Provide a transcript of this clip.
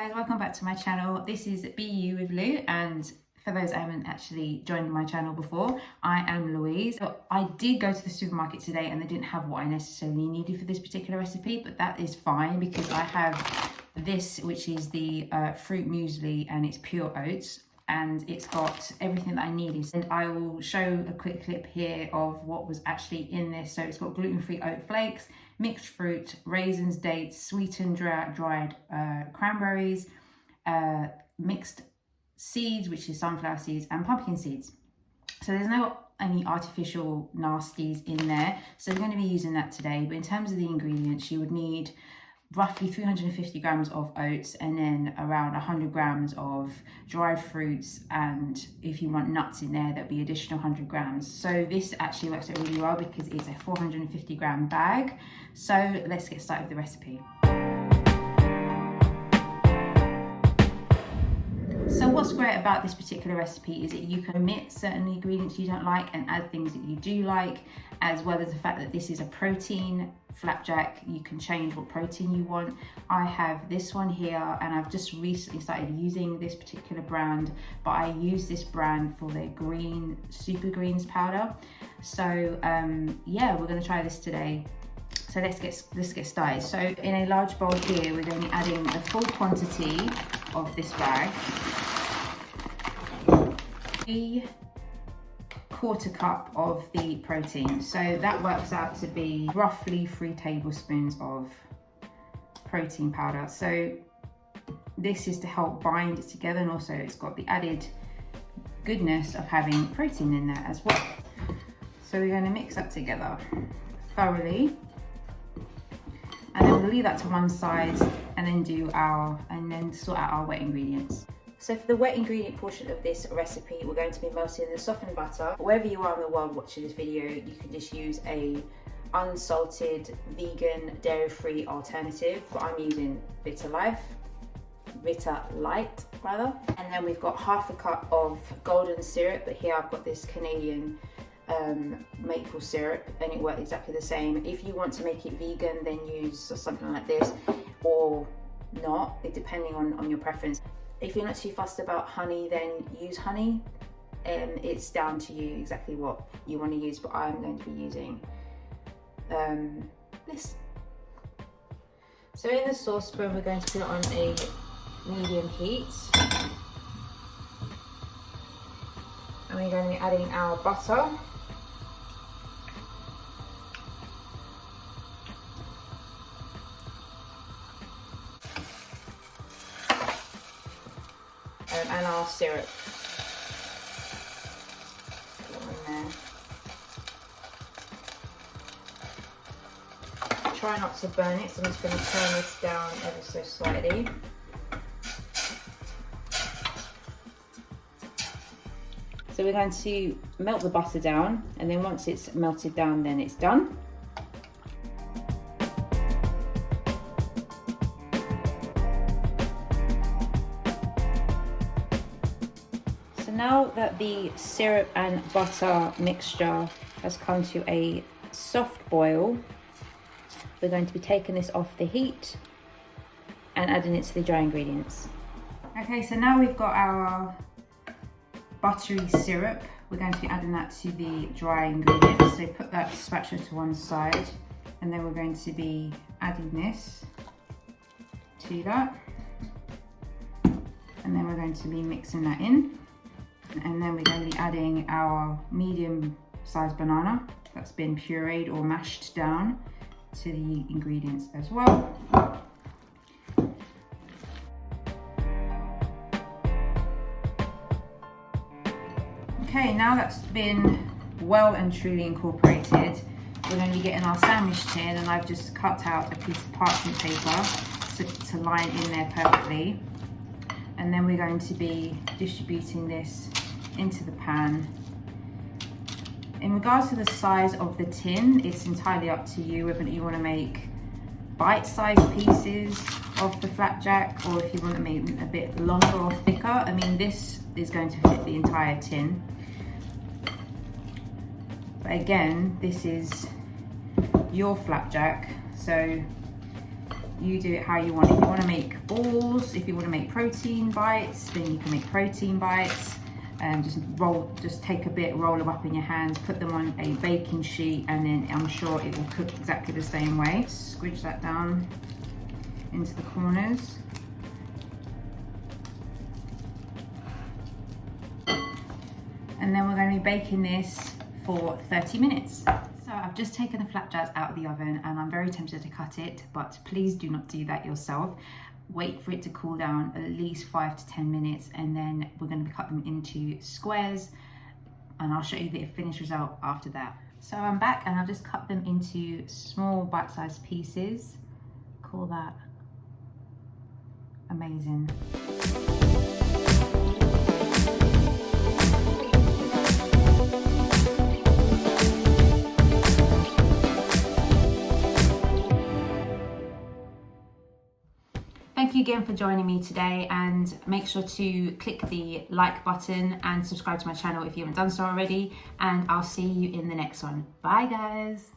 guys, welcome back to my channel. This is BU with Lou, and for those that haven't actually joined my channel before, I am Louise. So I did go to the supermarket today and they didn't have what I necessarily needed for this particular recipe, but that is fine because I have this, which is the fruit muesli, and it's pure oats, and it's got everything that I needed. And I will show a quick clip here of what was actually in this. So it's got gluten-free oat flakes, mixed fruit, raisins, dates, sweetened dried cranberries, mixed seeds, which is sunflower seeds, and pumpkin seeds. So there's no any artificial nasties in there. So we're going to be using that today. But in terms of the ingredients, you would need roughly 350 grams of oats, and then around 100 grams of dried fruits, and if you want nuts in there, there'll be additional 100 grams. So this actually works out really well because it's a 450 gram bag. So let's get started with the recipe. So what's great about this particular recipe is that you can omit certain ingredients you don't like and add things that you do like, as well as the fact that this is a protein flapjack. You can change what protein you want. I have this one here, and I've just recently started using this particular brand, but I use this brand for their green super greens powder. So yeah, we're going to try this today. So let's get started. So in a large bowl here, we're going to be adding the full quantity of this bag. A quarter cup of the protein. So that works out to be roughly 3 tablespoons of protein powder. So this is to help bind it together, and also it's got the added goodness of having protein in there as well. So we're going to mix that together thoroughly, and then we'll leave that to one side and then sort out our wet ingredients. So for the wet ingredient portion of this recipe, we're going to be melting the softened butter. Wherever you are in the world watching this video, you can just use a unsalted, vegan, dairy-free alternative, but I'm using Vitalite rather. And then we've got half a cup of golden syrup, but here I've got this Canadian maple syrup, and it works exactly the same. If you want to make it vegan, then use something like this, or not, depending on your preference. If you're not too fussed about honey, then use honey. It's down to you exactly what you want to use, but I'm going to be using this. So in the saucepan, we're going to put it on a medium heat, and we're going to be adding our butter. And our syrup. Try not to burn it, so I'm just going to turn this down ever so slightly. So we're going to melt the butter down, and then once it's melted down, then it's done. Now that the syrup and butter mixture has come to a soft boil, we're going to be taking this off the heat and adding it to the dry ingredients. Okay, so now we've got our buttery syrup. We're going to be adding that to the dry ingredients. So put that spatula to one side, and then we're going to be adding this to that. And then we're going to be mixing that in. And then we're going to be adding our medium-sized banana that's been pureed or mashed down to the ingredients as well. Okay, now that's been well and truly incorporated, we're going to be getting our sandwich tin, and I've just cut out a piece of parchment paper to line in there perfectly. And then we're going to be distributing this into the pan. In regards to the size of the tin, it's entirely up to you whether you want to make bite-sized pieces of the flapjack, or if you want to make it a bit longer or thicker. I mean, this is going to fit the entire tin. But again, this is your flapjack, so You do it how you want. If you want to make balls, if you want to make protein bites, then you can make protein bites. Just take a bit, roll them up in your hands, put them on a baking sheet, and then I'm sure it will cook exactly the same way. Squidge that down into the corners. And then we're going to be baking this for 30 minutes. So I've just taken the flapjacks out of the oven and I'm very tempted to cut it, but please do not do that yourself. Wait for it to cool down at least 5 to 10 minutes, and then we're going to cut them into squares, and I'll show you the finished result after that. So I'm back and I've just cut them into small bite-sized pieces. Call that amazing. Thank you again for joining me today, and make sure to click the like button and subscribe to my channel if you haven't done so already, and I'll see you in the next one. Bye guys.